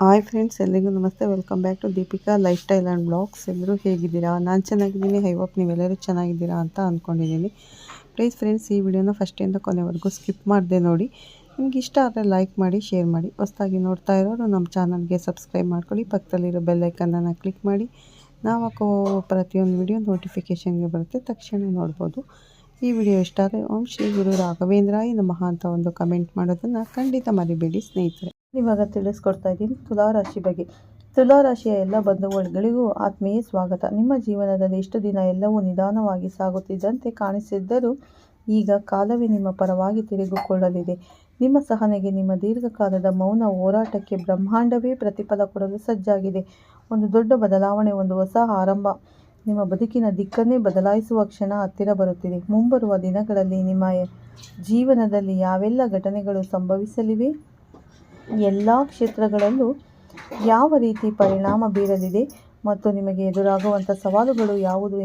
Hi friends, ಎಲ್ಲಿಗೂ ನಮಸ್ತೆ. Welcome back to Deepika lifestyle and blogs. ಎಲ್ಲರೂ ಹೇಗಿದ್ದೀರಾ? ನಾನು ಚೆನ್ನಾಗಿದ್ದೀನಿ. ಐ ಹೋಪ್ ನೀವೆಲ್ಲರೂ ಚೆನ್ನಾಗಿದ್ದೀರಾ ಅಂತ ಅಂದ್ಕೊಂಡಿದ್ದೀನಿ. ಪ್ಲೀಸ್ ಫ್ರೆಂಡ್ಸ್, ಈ ವಿಡಿಯೋನ ಫಸ್ಟಿಂದ ಕೊನೆವರೆಗೂ ಸ್ಕಿಪ್ ಮಾಡದೆ ನೋಡಿ. ನಿಮ್ಗೆ ಇಷ್ಟ ಆದರೆ ಲೈಕ್ ಮಾಡಿ, ಶೇರ್ ಮಾಡಿ. ಹೊಸದಾಗಿ ನೋಡ್ತಾ ಇರೋರು ನಮ್ಮ ಚಾನಲ್ಗೆ ಸಬ್ಸ್ಕ್ರೈಬ್ ಮಾಡ್ಕೊಳ್ಳಿ. ಪಕ್ಕದಲ್ಲಿರೋ ಬೆಲ್ಲೈಕನ್ನನ್ನು ಕ್ಲಿಕ್ ಮಾಡಿ. ನಾವು ಹಾಕೋ ಪ್ರತಿಯೊಂದು ವಿಡಿಯೋ ನೋಟಿಫಿಕೇಷನ್ಗೆ ಬರುತ್ತೆ, ತಕ್ಷಣ ನೋಡ್ಬೋದು. ಈ ವಿಡಿಯೋ ಇಷ್ಟ ಆದರೆ ಓಂ ಶ್ರೀ ಗುರು ರಾಘವೇಂದ್ರಾಯ ನಮಃ ಅಂತ ಒಂದು ಕಮೆಂಟ್ ಮಾಡೋದನ್ನು ಖಂಡಿತ ಮರಿಬೇಡಿ ಸ್ನೇಹಿತರೆ. ಇವಾಗ ತಿಳಿಸ್ಕೊಡ್ತಾ ಇದ್ದೀನಿ ತುಲಾರಾಶಿ ಬಗ್ಗೆ. ತುಲಾರಾಶಿಯ ಎಲ್ಲ ಬಂಧುಗಳಿಗೂ ಆತ್ಮೀಯ ಸ್ವಾಗತ. ನಿಮ್ಮ ಜೀವನದಲ್ಲಿ ಇಷ್ಟು ದಿನ ಎಲ್ಲವೂ ನಿಧಾನವಾಗಿ ಸಾಗುತ್ತಿದ್ದಂತೆ ಕಾಣಿಸಿದ್ದರೂ ಈಗ ಕಾಲವೇ ನಿಮ್ಮ ಪರವಾಗಿ ತಿರುಗಿಕೊಳ್ಳಲಿದೆ. ನಿಮ್ಮ ಸಹನೆಗೆ, ನಿಮ್ಮ ದೀರ್ಘಕಾಲದ ಮೌನ ಹೋರಾಟಕ್ಕೆ ಬ್ರಹ್ಮಾಂಡವೇ ಪ್ರತಿಫಲ ಕೊಡಲು ಸಜ್ಜಾಗಿದೆ. ಒಂದು ದೊಡ್ಡ ಬದಲಾವಣೆ, ಒಂದು ಹೊಸ ಆರಂಭ ನಿಮ್ಮ ಬದುಕಿನ ದಿಕ್ಕನ್ನೇ ಬದಲಾಯಿಸುವ ಕ್ಷಣ ಹತ್ತಿರ ಬರುತ್ತಿದೆ. ಮುಂಬರುವ ದಿನಗಳಲ್ಲಿ ನಿಮ್ಮ ಜೀವನದಲ್ಲಿ ಯಾವೆಲ್ಲ ಘಟನೆಗಳು ಸಂಭವಿಸಲಿವೆ, ಎಲ್ಲ ಕ್ಷೇತ್ರಗಳಲ್ಲೂ ಯಾವ ರೀತಿ ಪರಿಣಾಮ ಬೀರಲಿದೆ ಮತ್ತು ನಿಮಗೆ ಎದುರಾಗುವಂಥ ಸವಾಲುಗಳು ಯಾವುದು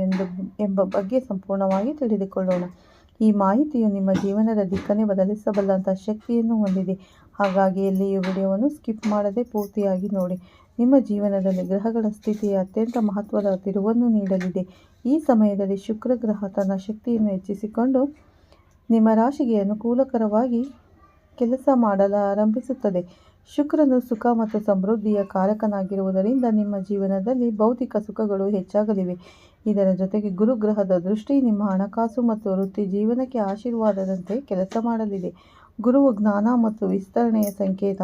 ಎಂಬ ಬಗ್ಗೆ ಸಂಪೂರ್ಣವಾಗಿ ತಿಳಿದುಕೊಳ್ಳೋಣ. ಈ ಮಾಹಿತಿಯು ನಿಮ್ಮ ಜೀವನದ ದಿಕ್ಕನ್ನೇ ಬದಲಿಸಬಲ್ಲಂಥ ಶಕ್ತಿಯನ್ನು ಹೊಂದಿದೆ. ಹಾಗಾಗಿ ಎಲ್ಲಿಯೂ ವಿಡಿಯೋವನ್ನು ಸ್ಕಿಪ್ ಮಾಡದೆ ಪೂರ್ತಿಯಾಗಿ ನೋಡಿ. ನಿಮ್ಮ ಜೀವನದಲ್ಲಿ ಗ್ರಹಗಳ ಸ್ಥಿತಿ ಅತ್ಯಂತ ಮಹತ್ವದ ತಿರುವನ್ನು ನೀಡಲಿದೆ. ಈ ಸಮಯದಲ್ಲಿ ಶುಕ್ರ ಗ್ರಹ ತನ್ನ ಶಕ್ತಿಯನ್ನು ಹೆಚ್ಚಿಸಿಕೊಂಡು ನಿಮ್ಮ ರಾಶಿಗೆ ಅನುಕೂಲಕರವಾಗಿ ಕೆಲಸ ಮಾಡಲಾರಂಭಿಸುತ್ತದೆ. ಶುಕ್ರನು ಸುಖ ಮತ್ತು ಸಮೃದ್ಧಿಯ ಕಾರಕನಾಗಿರುವುದರಿಂದ ನಿಮ್ಮ ಜೀವನದಲ್ಲಿ ಭೌತಿಕ ಸುಖಗಳು ಹೆಚ್ಚಾಗಲಿವೆ. ಇದರ ಜೊತೆಗೆ ಗುರುಗ್ರಹದ ದೃಷ್ಟಿ ನಿಮ್ಮ ಹಣಕಾಸು ಮತ್ತು ವೃತ್ತಿ ಜೀವನಕ್ಕೆ ಆಶೀರ್ವಾದದಂತೆ ಕೆಲಸ ಮಾಡಲಿದೆ. ಗುರುವು ಜ್ಞಾನ ಮತ್ತು ವಿಸ್ತರಣೆಯ ಸಂಕೇತ.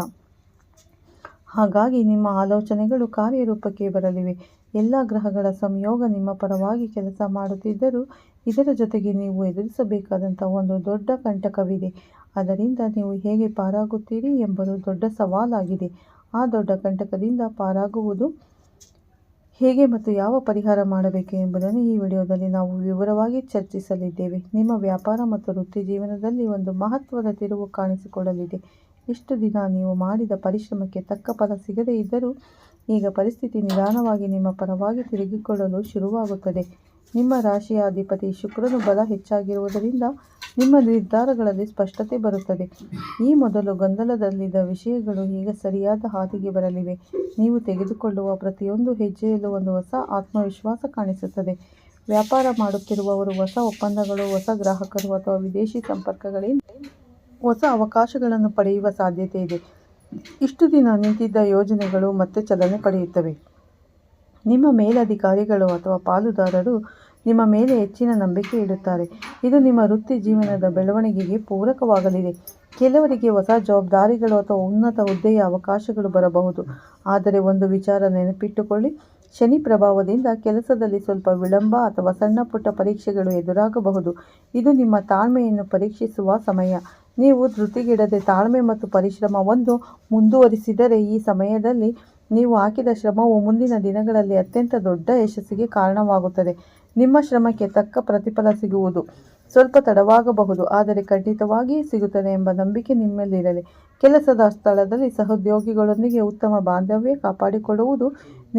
ಹಾಗಾಗಿ ನಿಮ್ಮ ಆಲೋಚನೆಗಳು ಕಾರ್ಯರೂಪಕ್ಕೆ ಬರಲಿವೆ. ಎಲ್ಲ ಗ್ರಹಗಳ ಸಂಯೋಗ ನಿಮ್ಮ ಪರವಾಗಿ ಕೆಲಸ ಮಾಡುತ್ತಿದ್ದರೂ ಇದರ ಜೊತೆಗೆ ನೀವು ಎದುರಿಸಬೇಕಾದಂಥ ಒಂದು ದೊಡ್ಡ ಕಂಟಕವಿದೆ. ಅದರಿಂದ ನೀವು ಹೇಗೆ ಪಾರಾಗುತ್ತೀರಿ ಎಂಬುದು ದೊಡ್ಡ ಸವಾಲಾಗಿದೆ. ಆ ದೊಡ್ಡ ಕಂಟಕದಿಂದ ಪಾರಾಗುವುದು ಹೇಗೆ ಮತ್ತು ಯಾವ ಪರಿಹಾರ ಮಾಡಬೇಕು ಎಂಬುದನ್ನು ಈ ವಿಡಿಯೋದಲ್ಲಿ ನಾವು ವಿವರವಾಗಿ ಚರ್ಚಿಸಲಿದ್ದೇವೆ. ನಿಮ್ಮ ವ್ಯಾಪಾರ ಮತ್ತು ವೃತ್ತಿ ಜೀವನದಲ್ಲಿ ಒಂದು ಮಹತ್ವದ ತಿರುವು ಕಾಣಿಸಿಕೊಳ್ಳಲಿದೆ. ಇಷ್ಟು ದಿನ ನೀವು ಮಾಡಿದ ಪರಿಶ್ರಮಕ್ಕೆ ತಕ್ಕ ಫಲ ಸಿಗದೇ ಇದ್ದರೂ ಈಗ ಪರಿಸ್ಥಿತಿ ನಿಧಾನವಾಗಿ ನಿಮ್ಮ ಪರವಾಗಿ ತಿರುಗಿಕೊಳ್ಳಲು ಶುರುವಾಗುತ್ತದೆ. ನಿಮ್ಮ ರಾಶಿಯ ಅಧಿಪತಿ ಶುಕ್ರನು ಬಲ ಹೆಚ್ಚಾಗಿರುವುದರಿಂದ ನಿಮ್ಮ ನಿರ್ಧಾರಗಳಲ್ಲಿ ಸ್ಪಷ್ಟತೆ ಬರುತ್ತದೆ. ಈ ಮೊದಲು ಗೊಂದಲದಲ್ಲಿದ್ದ ವಿಷಯಗಳು ಈಗ ಸರಿಯಾದ ಹಾದಿಗೆ ಬರಲಿವೆ. ನೀವು ತೆಗೆದುಕೊಳ್ಳುವ ಪ್ರತಿಯೊಂದು ಹೆಜ್ಜೆಯಲ್ಲೂ ಒಂದು ಹೊಸ ಆತ್ಮವಿಶ್ವಾಸ ಕಾಣಿಸುತ್ತದೆ. ವ್ಯಾಪಾರ ಮಾಡುತ್ತಿರುವವರು ಹೊಸ ಒಪ್ಪಂದಗಳು, ಹೊಸ ಗ್ರಾಹಕರು ಅಥವಾ ವಿದೇಶಿ ಸಂಪರ್ಕಗಳಿಂದ ಹೊಸ ಅವಕಾಶಗಳನ್ನು ಪಡೆಯುವ ಸಾಧ್ಯತೆ ಇದೆ. ಇಷ್ಟು ದಿನ ನಿಂತಿದ್ದ ಯೋಜನೆಗಳು ಮತ್ತೆ ಚಲನೆ ಪಡೆಯುತ್ತವೆ. ನಿಮ್ಮ ಮೇಲಧಿಕಾರಿಗಳು ಅಥವಾ ಪಾಲುದಾರರು ನಿಮ್ಮ ಮೇಲೆ ಹೆಚ್ಚಿನ ನಂಬಿಕೆ ಇಡುತ್ತಾರೆ. ಇದು ನಿಮ್ಮ ವೃತ್ತಿ ಜೀವನದ ಬೆಳವಣಿಗೆಗೆ ಪೂರಕವಾಗಲಿದೆ. ಕೆಲವರಿಗೆ ಹೊಸ ಜವಾಬ್ದಾರಿಗಳು ಅಥವಾ ಉನ್ನತ ಹುದ್ದೆಯ ಅವಕಾಶಗಳು ಬರಬಹುದು. ಆದರೆ ಒಂದು ವಿಚಾರ ನೆನಪಿಟ್ಟುಕೊಳ್ಳಿ, ಶನಿ ಪ್ರಭಾವದಿಂದ ಕೆಲಸದಲ್ಲಿ ಸ್ವಲ್ಪ ವಿಳಂಬ ಅಥವಾ ಸಣ್ಣ ಪುಟ್ಟ ಪರೀಕ್ಷೆಗಳು ಎದುರಾಗಬಹುದು. ಇದು ನಿಮ್ಮ ತಾಳ್ಮೆಯನ್ನು ಪರೀಕ್ಷಿಸುವ ಸಮಯ. ನೀವು ಧೃತಿಗೆಡದೆ ತಾಳ್ಮೆ ಮತ್ತು ಪರಿಶ್ರಮವನ್ನು ಮುಂದುವರಿಸಿದರೆ ಈ ಸಮಯದಲ್ಲಿ ನೀವು ಹಾಕಿದ ಶ್ರಮವು ಮುಂದಿನ ದಿನಗಳಲ್ಲಿ ಅತ್ಯಂತ ದೊಡ್ಡ ಯಶಸ್ಸಿಗೆ ಕಾರಣವಾಗುತ್ತದೆ. ನಿಮ್ಮ ಶ್ರಮಕ್ಕೆ ತಕ್ಕ ಪ್ರತಿಫಲ ಸಿಗುವುದು ಸ್ವಲ್ಪ ತಡವಾಗಬಹುದು, ಆದರೆ ಖಂಡಿತವಾಗಿಯೂ ಸಿಗುತ್ತದೆ ಎಂಬ ನಂಬಿಕೆ ನಿಮ್ಮಲ್ಲಿರಲಿ. ಕೆಲಸದ ಸ್ಥಳದಲ್ಲಿ ಸಹೋದ್ಯೋಗಿಗಳೊಂದಿಗೆ ಉತ್ತಮ ಬಾಂಧವ್ಯ ಕಾಪಾಡಿಕೊಳ್ಳುವುದು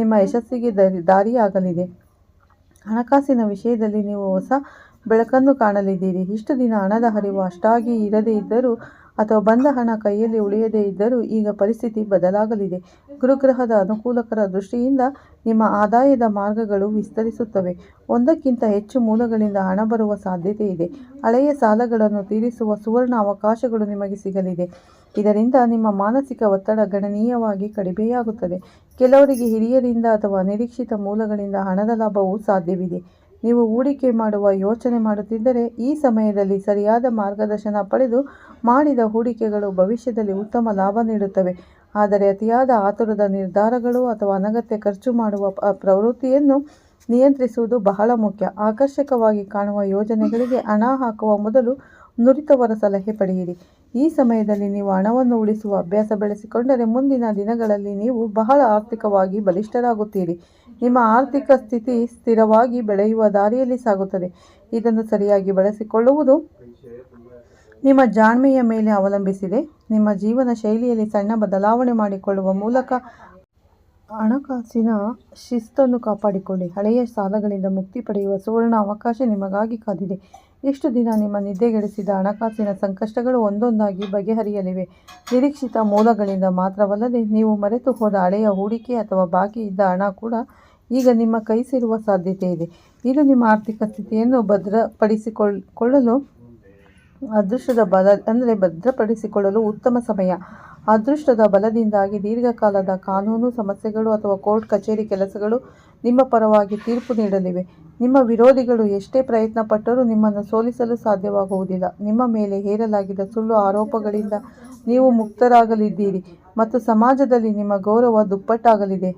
ನಿಮ್ಮ ಯಶಸ್ಸಿಗೆ ದಾರಿಯಾಗಲಿದೆ. ಹಣಕಾಸಿನ ವಿಷಯದಲ್ಲಿ ನೀವು ಹೊಸ ಬೆಳಕನ್ನು ಕಾಣಲಿದ್ದೀರಿ. ಇಷ್ಟು ದಿನ ಹಣದ ಹರಿವು ಅಷ್ಟಾಗಿ ಇರದೇ ಇದ್ದರೂ ಅಥವಾ ಬಂದ ಹಣ ಕೈಯಲ್ಲಿ ಉಳಿಯದೇ ಇದ್ದರೂ ಈಗ ಪರಿಸ್ಥಿತಿ ಬದಲಾಗಲಿದೆ. ಗುರುಗ್ರಹದ ಅನುಕೂಲಕರ ದೃಷ್ಟಿಯಿಂದ ನಿಮ್ಮ ಆದಾಯದ ಮಾರ್ಗಗಳು ವಿಸ್ತರಿಸುತ್ತವೆ. ಒಂದಕ್ಕಿಂತ ಹೆಚ್ಚು ಮೂಲಗಳಿಂದ ಹಣ ಬರುವ ಸಾಧ್ಯತೆ ಇದೆ. ಹಳೆಯ ಸಾಲಗಳನ್ನು ತೀರಿಸುವ ಸುವರ್ಣ ಅವಕಾಶಗಳು ನಿಮಗೆ ಸಿಗಲಿದೆ. ಇದರಿಂದ ನಿಮ್ಮ ಮಾನಸಿಕ ಒತ್ತಡ ಗಣನೀಯವಾಗಿ ಕಡಿಮೆಯಾಗುತ್ತದೆ. ಕೆಲವರಿಗೆ ಹಿರಿಯರಿಂದ ಅಥವಾ ಅನಿರೀಕ್ಷಿತ ಮೂಲಗಳಿಂದ ಹಣದ ಲಾಭವೂ ಸಾಧ್ಯವಿದೆ. ನೀವು ಹೂಡಿಕೆ ಮಾಡುವ ಯೋಚನೆ ಮಾಡುತ್ತಿದ್ದರೆ ಈ ಸಮಯದಲ್ಲಿ ಸರಿಯಾದ ಮಾರ್ಗದರ್ಶನ ಪಡೆದು ಮಾಡಿದ ಹೂಡಿಕೆಗಳು ಭವಿಷ್ಯದಲ್ಲಿ ಉತ್ತಮ ಲಾಭ ನೀಡುತ್ತವೆ. ಆದರೆ ಅತಿಯಾದ ಆತುರದ ನಿರ್ಧಾರಗಳು ಅಥವಾ ಅನಗತ್ಯ ಖರ್ಚು ಮಾಡುವ ಪ್ರವೃತ್ತಿಯನ್ನು ನಿಯಂತ್ರಿಸುವುದು ಬಹಳ ಮುಖ್ಯ. ಆಕರ್ಷಕವಾಗಿ ಕಾಣುವ ಯೋಜನೆಗಳಿಗೆ ಹಣ ಹಾಕುವ ಮೊದಲು ನುರಿತವರ ಸಲಹೆ ಪಡೆಯಿರಿ. ಈ ಸಮಯದಲ್ಲಿ ನೀವು ಹಣವನ್ನು ಉಳಿಸುವ ಅಭ್ಯಾಸ ಬೆಳೆಸಿಕೊಂಡರೆ ಮುಂದಿನ ದಿನಗಳಲ್ಲಿ ನೀವು ಬಹಳ ಆರ್ಥಿಕವಾಗಿ ಬಲಿಷ್ಠರಾಗುತ್ತೀರಿ. ನಿಮ್ಮ ಆರ್ಥಿಕ ಸ್ಥಿತಿ ಸ್ಥಿರವಾಗಿ ಬೆಳೆಯುವ ದಾರಿಯಲ್ಲಿ ಸಾಗುತ್ತದೆ. ಇದನ್ನು ಸರಿಯಾಗಿ ಬಳಸಿಕೊಳ್ಳುವುದು ನಿಮ್ಮ ಜಾಣ್ಮೆಯ ಮೇಲೆ ಅವಲಂಬಿಸಿದೆ. ನಿಮ್ಮ ಜೀವನ ಶೈಲಿಯಲ್ಲಿ ಸಣ್ಣ ಬದಲಾವಣೆ ಮಾಡಿಕೊಳ್ಳುವ ಮೂಲಕ ಹಣಕಾಸಿನ ಶಿಸ್ತನ್ನು ಕಾಪಾಡಿಕೊಳ್ಳಿ. ಹಳೆಯ ಸಾಲಗಳಿಂದ ಮುಕ್ತಿ ಪಡೆಯುವ ಸುವರ್ಣ ಅವಕಾಶ ನಿಮಗಾಗಿ ಕಾದಿದೆ. ಇಷ್ಟು ದಿನ ನಿಮ್ಮ ನಿದ್ದೆಗೆಡಿಸಿದ ಹಣಕಾಸಿನ ಸಂಕಷ್ಟಗಳು ಒಂದೊಂದಾಗಿ ಬಗೆಹರಿಯಲಿವೆ. ನಿರೀಕ್ಷಿತ ಮೂಲಗಳಿಂದ ಮಾತ್ರವಲ್ಲದೆ ನೀವು ಮರೆತು ಹೋದ ಹಳೆಯ ಹೂಡಿಕೆ ಅಥವಾ ಬಾಕಿ ಇದ್ದ ಹಣ ಕೂಡ ಈಗ ನಿಮ್ಮ ಕೈ ಸೇರುವ ಸಾಧ್ಯತೆ ಇದೆ. ಇದು ನಿಮ್ಮ ಆರ್ಥಿಕ ಸ್ಥಿತಿಯನ್ನು ಭದ್ರಪಡಿಸಿಕೊಳ್ಳಲು ಉತ್ತಮ ಸಮಯ. ಅದೃಷ್ಟದ ಬಲದಿಂದಾಗಿ ದೀರ್ಘಕಾಲದ ಕಾನೂನು ಸಮಸ್ಯೆಗಳು ಅಥವಾ ಕೋರ್ಟ್ ಕಚೇರಿ ಕೆಲಸಗಳು ನಿಮ್ಮ ಪರವಾಗಿ ತೀರ್ಪು ನೀಡಲಿವೆ. ನಿಮ್ಮ ವಿರೋಧಿಗಳು ಎಷ್ಟೇ ಪ್ರಯತ್ನ ಪಟ್ಟರೂ ನಿಮ್ಮನ್ನು ಸೋಲಿಸಲು ಸಾಧ್ಯವಾಗುವುದಿಲ್ಲ. ನಿಮ್ಮ ಮೇಲೆ ಹೇರಲಾಗಿದ್ದ ಸುಳ್ಳು ಆರೋಪಗಳಿಂದ ನೀವು ಮುಕ್ತರಾಗಲಿದ್ದೀರಿ ಮತ್ತು ಸಮಾಜದಲ್ಲಿ ನಿಮ್ಮ ಗೌರವ ದುಪ್ಪಟ್ಟಾಗಲಿದೆ.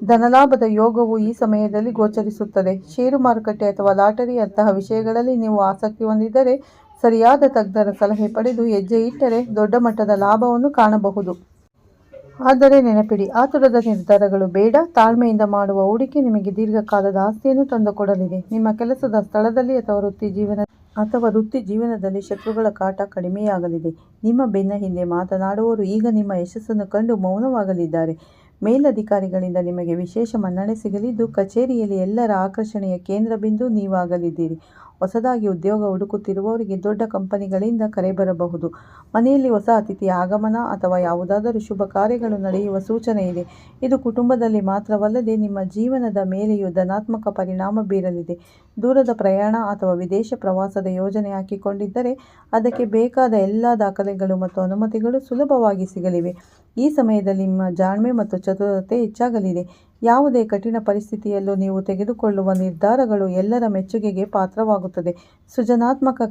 ಧನಲಾಭದ ಯೋಗವು ಈ ಸಮಯದಲ್ಲಿ ಗೋಚರಿಸುತ್ತದೆ. ಷೇರು ಮಾರುಕಟ್ಟೆ ಅಥವಾ ಲಾಟರಿ ಅಂತಹ ವಿಷಯಗಳಲ್ಲಿ ನೀವು ಆಸಕ್ತಿ ಹೊಂದಿದ್ದರೆ ಸರಿಯಾದ ತಜ್ಞರ ಸಲಹೆ ಪಡೆದು ಹೆಜ್ಜೆ ಇಟ್ಟರೆ ದೊಡ್ಡ ಮಟ್ಟದ ಲಾಭವನ್ನು ಕಾಣಬಹುದು. ಆದರೆ ನೆನಪಿಡಿ, ಆತುರದ ನಿರ್ಧಾರಗಳು ಬೇಡ. ತಾಳ್ಮೆಯಿಂದ ಮಾಡುವ ಹೂಡಿಕೆ ನಿಮಗೆ ದೀರ್ಘಕಾಲದ ಆಸ್ತಿಯನ್ನು ತಂದುಕೊಡಲಿದೆ. ನಿಮ್ಮ ಕೆಲಸದ ಸ್ಥಳದಲ್ಲಿ ಅಥವಾ ವೃತ್ತಿ ಜೀವನದಲ್ಲಿ ಶತ್ರುಗಳ ಕಾಟ ಕಡಿಮೆಯಾಗಲಿದೆ. ನಿಮ್ಮ ಬೆನ್ನ ಹಿಂದೆ ಮಾತನಾಡುವವರು ಈಗ ನಿಮ್ಮ ಯಶಸ್ಸನ್ನು ಕಂಡು ಮೌನವಾಗಲಿದ್ದಾರೆ. ಮೇಲಧಿಕಾರಿಗಳಿಂದ ನಿಮಗೆ ವಿಶೇಷ ಮನ್ನಣೆ ಸಿಗಲಿದ್ದು, ಕಚೇರಿಯಲ್ಲಿ ಎಲ್ಲರ ಆಕರ್ಷಣೆಯ ಕೇಂದ್ರ ಬಿಂದು ನೀವಾಗಲಿದ್ದೀರಿ. ಹೊಸದಾಗಿ ಉದ್ಯೋಗ ಹುಡುಕುತ್ತಿರುವವರಿಗೆ ದೊಡ್ಡ ಕಂಪನಿಗಳಿಂದ ಕರೆ ಬರಬಹುದು. ಮನೆಯಲ್ಲಿ ಹೊಸ ಅತಿಥಿಯ ಆಗಮನ ಅಥವಾ ಯಾವುದಾದರೂ ಶುಭ ಕಾರ್ಯಗಳು ನಡೆಯುವ ಸೂಚನೆ ಇದೆ. ಇದು ಕುಟುಂಬದಲ್ಲಿ ಮಾತ್ರವಲ್ಲದೆ ನಿಮ್ಮ ಜೀವನದ ಮೇಲೆಯೂ ಧನಾತ್ಮಕ ಪರಿಣಾಮ ಬೀರಲಿದೆ. ದೂರದ ಪ್ರಯಾಣ ಅಥವಾ ವಿದೇಶ ಪ್ರವಾಸದ ಯೋಜನೆ ಹಾಕಿಕೊಂಡಿದ್ದರೆ ಅದಕ್ಕೆ ಬೇಕಾದ ಎಲ್ಲ ದಾಖಲೆಗಳು ಮತ್ತು ಅನುಮತಿಗಳು ಸುಲಭವಾಗಿ ಸಿಗಲಿವೆ. ಈ ಸಮಯದಲ್ಲಿ ನಿಮ್ಮ ಜಾಣ್ಮೆ ಮತ್ತು ಚತುರತೆ ಹೆಚ್ಚಾಗಲಿದೆ. ಯಾವುದೇ ಕಠಿಣ ಪರಿಸ್ಥಿತಿಯಲ್ಲೂ ನೀವು ತೆಗೆದುಕೊಳ್ಳುವ ನಿರ್ಧಾರಗಳು ಎಲ್ಲರ ಮೆಚ್ಚುಗೆಗೆ ಪಾತ್ರವಾಗುತ್ತದೆ. ಸೃಜನಾತ್ಮಕ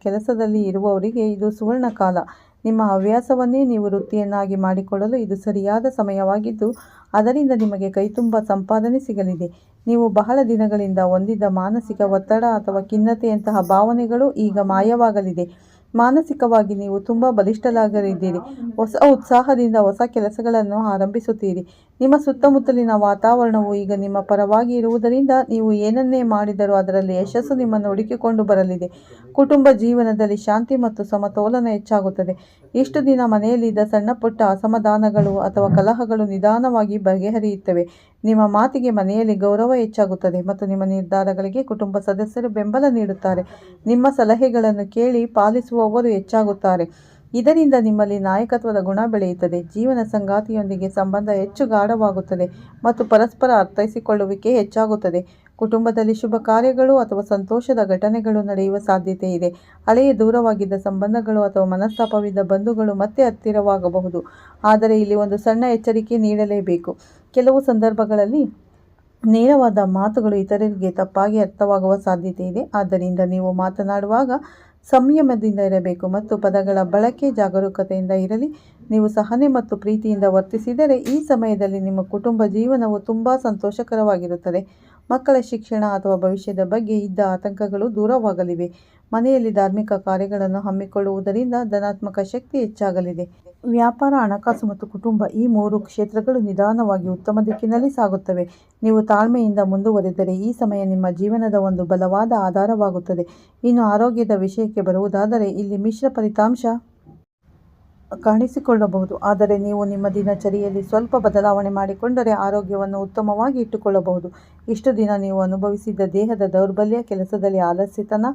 ಕೆಲಸದಲ್ಲಿ ಇರುವವರಿಗೆ ಇದು ಸುವರ್ಣ ಕಾಲ. ನಿಮ್ಮ ಹವ್ಯಾಸವನ್ನೇ ನೀವು ವೃತ್ತಿಯನ್ನಾಗಿ ಮಾಡಿಕೊಳ್ಳಲು ಇದು ಸರಿಯಾದ ಸಮಯವಾಗಿದ್ದು, ಅದರಿಂದ ನಿಮಗೆ ಕೈತುಂಬ ಸಂಪಾದನೆ ಸಿಗಲಿದೆ. ನೀವು ಬಹಳ ದಿನಗಳಿಂದ ಹೊಂದಿದ್ದ ಮಾನಸಿಕ ಒತ್ತಡ ಅಥವಾ ಖಿನ್ನತೆಯಂತಹ ಭಾವನೆಗಳು ಈಗ ಮಾಯವಾಗಲಿದೆ. ಮಾನಸಿಕವಾಗಿ ನೀವು ತುಂಬ ಬಲಿಷ್ಠರಾಗಲಿದ್ದೀರಿ. ಹೊಸ ಉತ್ಸಾಹದಿಂದ ಹೊಸ ಕೆಲಸಗಳನ್ನು ಆರಂಭಿಸುತ್ತೀರಿ. ನಿಮ್ಮ ಸುತ್ತಮುತ್ತಲಿನ ವಾತಾವರಣವು ಈಗ ನಿಮ್ಮ ಪರವಾಗಿ ಇರುವುದರಿಂದ ನೀವು ಏನನ್ನೇ ಮಾಡಿದರೂ ಅದರಲ್ಲಿ ಯಶಸ್ಸು ನಿಮ್ಮನ್ನು ಹುಡುಕಿಕೊಂಡು ಬರಲಿದೆ. ಕುಟುಂಬ ಜೀವನದಲ್ಲಿ ಶಾಂತಿ ಮತ್ತು ಸಮತೋಲನ ಹೆಚ್ಚಾಗುತ್ತದೆ. ಇಷ್ಟು ದಿನ ಮನೆಯಲ್ಲಿದ್ದ ಸಣ್ಣಪುಟ್ಟ ಅಸಮಾಧಾನಗಳು ಅಥವಾ ಕಲಹಗಳು ನಿಧಾನವಾಗಿ ಬಗೆಹರಿಯುತ್ತವೆ. ನಿಮ್ಮ ಮಾತಿಗೆ ಮನೆಯಲ್ಲಿ ಗೌರವ ಹೆಚ್ಚಾಗುತ್ತದೆ ಮತ್ತು ನಿಮ್ಮ ನಿರ್ಧಾರಗಳಿಗೆ ಕುಟುಂಬ ಸದಸ್ಯರು ಬೆಂಬಲ ನೀಡುತ್ತಾರೆ. ನಿಮ್ಮ ಸಲಹೆಗಳನ್ನು ಕೇಳಿ ಪಾಲಿಸುವವರು ಹೆಚ್ಚಾಗುತ್ತಾರೆ. ಇದರಿಂದ ನಿಮ್ಮಲ್ಲಿ ನಾಯಕತ್ವದ ಗುಣ ಬೆಳೆಯುತ್ತದೆ. ಜೀವನ ಸಂಗಾತಿಯೊಂದಿಗೆ ಸಂಬಂಧ ಹೆಚ್ಚು ಗಾಢವಾಗುತ್ತದೆ ಮತ್ತು ಪರಸ್ಪರ ಅರ್ಥೈಸಿಕೊಳ್ಳುವಿಕೆ ಹೆಚ್ಚಾಗುತ್ತದೆ. ಕುಟುಂಬದಲ್ಲಿ ಶುಭ ಕಾರ್ಯಗಳು ಅಥವಾ ಸಂತೋಷದ ಘಟನೆಗಳು ನಡೆಯುವ ಸಾಧ್ಯತೆ ಇದೆ. ಹಳೆಯ ದೂರವಾಗಿದ್ದ ಸಂಬಂಧಗಳು ಅಥವಾ ಮನಸ್ತಾಪವಿದ್ದ ಬಂಧುಗಳು ಮತ್ತೆ ಹತ್ತಿರವಾಗಬಹುದು. ಆದರೆ ಇಲ್ಲಿ ಒಂದು ಸಣ್ಣ ಎಚ್ಚರಿಕೆ ನೀಡಲೇಬೇಕು. ಕೆಲವು ಸಂದರ್ಭಗಳಲ್ಲಿ ನೇರವಾದ ಮಾತುಗಳು ಇತರರಿಗೆ ತಪ್ಪಾಗಿ ಅರ್ಥವಾಗುವ ಸಾಧ್ಯತೆ ಇದೆ. ಆದ್ದರಿಂದ ನೀವು ಮಾತನಾಡುವಾಗ ಸಂಯಮದಿಂದ ಇರಬೇಕು ಮತ್ತು ಪದಗಳ ಬಳಕೆ ಜಾಗರೂಕತೆಯಿಂದ ಇರಲಿ. ನೀವು ಸಹನೆ ಮತ್ತು ಪ್ರೀತಿಯಿಂದ ವರ್ತಿಸಿದರೆ ಈ ಸಮಯದಲ್ಲಿ ನಿಮ್ಮ ಕುಟುಂಬ ಜೀವನವು ತುಂಬ ಸಂತೋಷಕರವಾಗಿರುತ್ತದೆ. ಮಕ್ಕಳ ಶಿಕ್ಷಣ ಅಥವಾ ಭವಿಷ್ಯದ ಬಗ್ಗೆ ಇದ್ದ ಆತಂಕಗಳು ದೂರವಾಗಲಿವೆ. ಮನೆಯಲ್ಲಿ ಧಾರ್ಮಿಕ ಕಾರ್ಯಗಳನ್ನು ಹಮ್ಮಿಕೊಳ್ಳುವುದರಿಂದ ಧನಾತ್ಮಕ ಶಕ್ತಿ ಹೆಚ್ಚಾಗಲಿದೆ. ವ್ಯಾಪಾರ, ಹಣಕಾಸು ಮತ್ತು ಕುಟುಂಬ ಈ 3 ಕ್ಷೇತ್ರಗಳು ನಿಧಾನವಾಗಿ ಉತ್ತಮ ದಿಕ್ಕಿನಲ್ಲಿ ಸಾಗುತ್ತವೆ. ನೀವು ತಾಳ್ಮೆಯಿಂದ ಮುಂದುವರೆದರೆ ಈ ಸಮಯ ನಿಮ್ಮ ಜೀವನದ ಒಂದು ಬಲವಾದ ಆಧಾರವಾಗುತ್ತದೆ. ಇನ್ನು ಆರೋಗ್ಯದ ವಿಷಯಕ್ಕೆ ಬರುವುದಾದರೆ ಇಲ್ಲಿ ಮಿಶ್ರ ಫಲಿತಾಂಶ ಕಾಣಿಸಿಕೊಳ್ಳಬಹುದು. ಆದರೆ ನೀವು ನಿಮ್ಮ ದಿನಚರಿಯಲ್ಲಿ ಸ್ವಲ್ಪ ಬದಲಾವಣೆ ಮಾಡಿಕೊಂಡರೆ ಆರೋಗ್ಯವನ್ನು ಉತ್ತಮವಾಗಿ ಇಟ್ಟುಕೊಳ್ಳಬಹುದು. ಇಷ್ಟು ದಿನ ನೀವು ಅನುಭವಿಸಿದ್ದ ದೇಹದ ದೌರ್ಬಲ್ಯ, ಕೆಲಸದಲ್ಲಿ ಆಲಸ್ಯತನ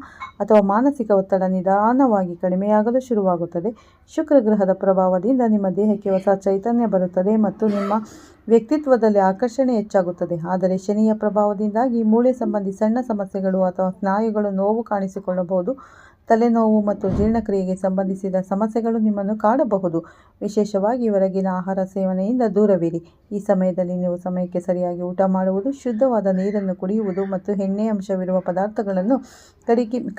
ಅಥವಾ ಮಾನಸಿಕ ಒತ್ತಡ ನಿಧಾನವಾಗಿ ಕಡಿಮೆಯಾಗಲು ಶುರುವಾಗುತ್ತದೆ. ಶುಕ್ರ ಗ್ರಹದ ಪ್ರಭಾವದಿಂದ ನಿಮ್ಮ ದೇಹಕ್ಕೆ ಹೊಸ ಚೈತನ್ಯ ಬರುತ್ತದೆ ಮತ್ತು ನಿಮ್ಮ ವ್ಯಕ್ತಿತ್ವದಲ್ಲಿ ಆಕರ್ಷಣೆ ಹೆಚ್ಚಾಗುತ್ತದೆ. ಆದರೆ ಶನಿಯ ಪ್ರಭಾವದಿಂದಾಗಿ ಮೂಳೆ ಸಂಬಂಧಿ ಸಣ್ಣ ಸಮಸ್ಯೆಗಳು ಅಥವಾ ಸ್ನಾಯುಗಳು ನೋವು ಕಾಣಿಸಿಕೊಳ್ಳಬಹುದು. ತಲೆನೋವು ಮತ್ತು ಜೀರ್ಣಕ್ರಿಯೆಗೆ ಸಂಬಂಧಿಸಿದ ಸಮಸ್ಯೆಗಳು ನಿಮ್ಮನ್ನು ಕಾಡಬಹುದು. ವಿಶೇಷವಾಗಿ ಹೊರಗಿನ ಆಹಾರ ಸೇವನೆಯಿಂದ ದೂರವಿರಿ. ಈ ಸಮಯದಲ್ಲಿ ನೀವು ಸಮಯಕ್ಕೆ ಸರಿಯಾಗಿ ಊಟ ಮಾಡುವುದು, ಶುದ್ಧವಾದ ನೀರನ್ನು ಕುಡಿಯುವುದು ಮತ್ತು ಎಣ್ಣೆ ಅಂಶವಿರುವ ಪದಾರ್ಥಗಳನ್ನು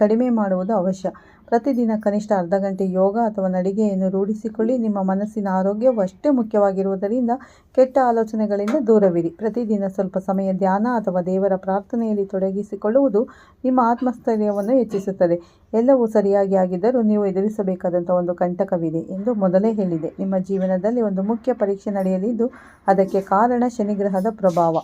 ಕಡಿಮೆ ಮಾಡುವುದು ಅವಶ್ಯ. ಪ್ರತಿದಿನ ಕನಿಷ್ಠ ಅರ್ಧ ಗಂಟೆ ಯೋಗ ಅಥವಾ ನಡಿಗೆಯನ್ನು ರೂಢಿಸಿಕೊಳ್ಳಿ. ನಿಮ್ಮ ಮನಸ್ಸಿನ ಆರೋಗ್ಯವು ಅಷ್ಟೇ ಮುಖ್ಯವಾಗಿರುವುದರಿಂದ ಕೆಟ್ಟ ಆಲೋಚನೆಗಳಿಂದ ದೂರವಿರಿ. ಪ್ರತಿದಿನ ಸ್ವಲ್ಪ ಸಮಯ ಧ್ಯಾನ ಅಥವಾ ದೇವರ ಪ್ರಾರ್ಥನೆಯಲ್ಲಿ ತೊಡಗಿಸಿಕೊಳ್ಳುವುದು ನಿಮ್ಮ ಆತ್ಮಸ್ಥೈರ್ಯವನ್ನು ಹೆಚ್ಚಿಸುತ್ತದೆ. ಎಲ್ಲವೂ ಸರಿಯಾಗಿ ಆಗಿದ್ದರೂ ನೀವು ಎದುರಿಸಬೇಕಾದಂಥ ಒಂದು ಕಂಟಕವಿದೆ ಎಂದು ಮೊದಲೇ ಹೇಳಿದೆ. ನಿಮ್ಮ ಜೀವನದಲ್ಲಿ ಒಂದು ಮುಖ್ಯ ಪರೀಕ್ಷೆ ನಡೆಯಲಿದ್ದು ಅದಕ್ಕೆ ಕಾರಣ ಶನಿಗ್ರಹದ ಪ್ರಭಾವ.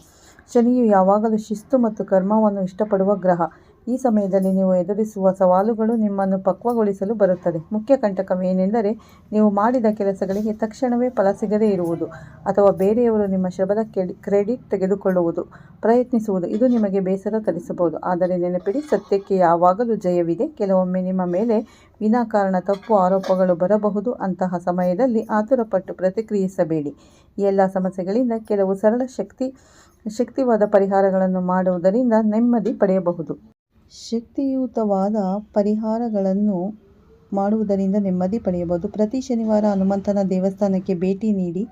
ಶನಿಯು ಯಾವಾಗಲೂ ಶಿಸ್ತು ಮತ್ತು ಕರ್ಮವನ್ನು ಇಷ್ಟಪಡುವ ಗ್ರಹ. ಈ ಸಮಯದಲ್ಲಿ ನೀವು ಎದುರಿಸುವ ಸವಾಲುಗಳು ನಿಮ್ಮನ್ನು ಪಕ್ವಗೊಳಿಸಲು ಬರುತ್ತದೆ. ಮುಖ್ಯ ಕಂಟಕವೇನೆಂದರೆ ನೀವು ಮಾಡಿದ ಕೆಲಸಗಳಿಗೆ ತಕ್ಷಣವೇ ಫಲ ಸಿಗದೇ ಇರುವುದು ಅಥವಾ ಬೇರೆಯವರು ನಿಮ್ಮ ಶ್ರಮದ ಕ್ರೆಡಿಟ್ ತೆಗೆದುಕೊಳ್ಳುವುದು ಪ್ರಯತ್ನಿಸುವುದು. ಇದು ನಿಮಗೆ ಬೇಸರ ತರಿಸಬಹುದು. ಆದರೆ ನೆನಪಿಡಿ, ಸತ್ಯಕ್ಕೆ ಯಾವಾಗಲೂ ಜಯವಿದೆ. ಕೆಲವೊಮ್ಮೆ ನಿಮ್ಮ ಮೇಲೆ ವಿನಾಕಾರಣ ತಪ್ಪು ಆರೋಪಗಳು ಬರಬಹುದು. ಅಂತಹ ಸಮಯದಲ್ಲಿ ಆತುರಪಟ್ಟು ಪ್ರತಿಕ್ರಿಯಿಸಬೇಡಿ. ಈ ಎಲ್ಲ ಸಮಸ್ಯೆಗಳಿಂದ ಕೆಲವು ಸರಳ ಶಕ್ತಿವಾದ ಪರಿಹಾರಗಳನ್ನು ಮಾಡುವುದರಿಂದ ನೆಮ್ಮದಿ ಪಡೆಯಬಹುದು. ಶಕ್ತಿಯುತವಾದ ಪರಿಹಾರಗಳನ್ನು ಮಾಡುವುದರಿಂದ ನೆಮ್ಮದಿ ಪಡೆಯಬಹುದು. ಪ್ರತಿ ಶನಿವಾರ ಹನುಮಂತನ ದೇವಸ್ಥಾನಕ್ಕೆ ಭೇಟಿ ನೀಡಿ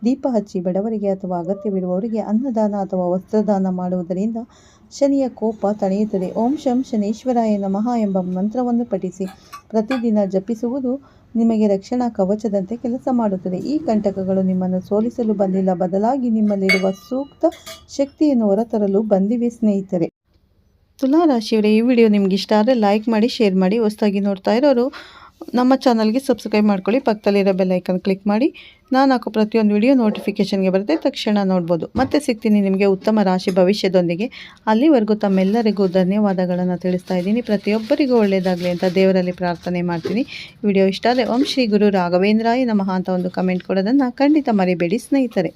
ದೀಪ ಹಚ್ಚಿ ಬಡವರಿಗೆ ಅಥವಾ ಅಗತ್ಯವಿರುವವರಿಗೆ ಅನ್ನದಾನ ಅಥವಾ ವಸ್ತ್ರದಾನ ಮಾಡುವುದರಿಂದ ಶನಿಯ ಕೋಪ ತಡೆಯುತ್ತದೆ. ಓಂ ಶಂ ಶನೀಶ್ವರಾಯ ನಮಃ ಎಂಬ ಮಂತ್ರವನ್ನು ಪಠಿಸಿ ಪ್ರತಿದಿನ ಜಪಿಸುವುದು ನಿಮಗೆ ರಕ್ಷಣಾ ಕವಚದಂತೆ ಕೆಲಸ ಮಾಡುತ್ತದೆ. ಈ ಕಂಟಕಗಳು ನಿಮ್ಮನ್ನು ಸೋಲಿಸಲು ಬಂದಿಲ್ಲ, ಬದಲಾಗಿ ನಿಮ್ಮಲ್ಲಿರುವ ಸೂಕ್ತ ಶಕ್ತಿಯನ್ನು ಹೊರತರಲು ಬಂದಿವೆ ಸ್ನೇಹಿತರೆ. ತುಲಾ ರಾಶಿಯವರೇ, ಈ ವಿಡಿಯೋ ನಿಮ್ಗೆ ಇಷ್ಟ ಆದರೆ ಲೈಕ್ ಮಾಡಿ, ಶೇರ್ ಮಾಡಿ. ಹೊಸದಾಗಿ ನೋಡ್ತಾ ಇರೋರು ನಮ್ಮ ಚಾನಲ್ಗೆ ಸಬ್ಸ್ಕ್ರೈಬ್ ಮಾಡ್ಕೊಳ್ಳಿ. ಪಕ್ಕದಲ್ಲಿರೋ ಬೆಲ್ ಐಕನ್ ಕ್ಲಿಕ್ ಮಾಡಿ. ನಾನು ಹಾಕೋ ಪ್ರತಿಯೊಂದು ವಿಡಿಯೋ ನೋಟಿಫಿಕೇಷನ್ಗೆ ಬರುತ್ತೆ, ತಕ್ಷಣ ನೋಡ್ಬೋದು. ಮತ್ತೆ ಸಿಗ್ತೀನಿ ನಿಮಗೆ ಉತ್ತಮ ರಾಶಿ ಭವಿಷ್ಯದೊಂದಿಗೆ. ಅಲ್ಲಿವರೆಗೂ ತಮ್ಮೆಲ್ಲರಿಗೂ ಧನ್ಯವಾದಗಳನ್ನು ತಿಳಿಸ್ತಾ ಇದ್ದೀನಿ. ಪ್ರತಿಯೊಬ್ಬರಿಗೂ ಒಳ್ಳೆಯದಾಗಲಿ ಅಂತ ದೇವರಲ್ಲಿ ಪ್ರಾರ್ಥನೆ ಮಾಡ್ತೀನಿ. ವಿಡಿಯೋ ಇಷ್ಟ ಆದರೆ ಓಂ ಶ್ರೀ ಗುರು ರಾಘವೇಂದ್ರಾಯ ನಮಃ ಅಂತ ಒಂದು ಕಮೆಂಟ್ ಕೊಡೋದನ್ನು ಖಂಡಿತ ಮರಿಬೇಡಿ ಸ್ನೇಹಿತರೆ.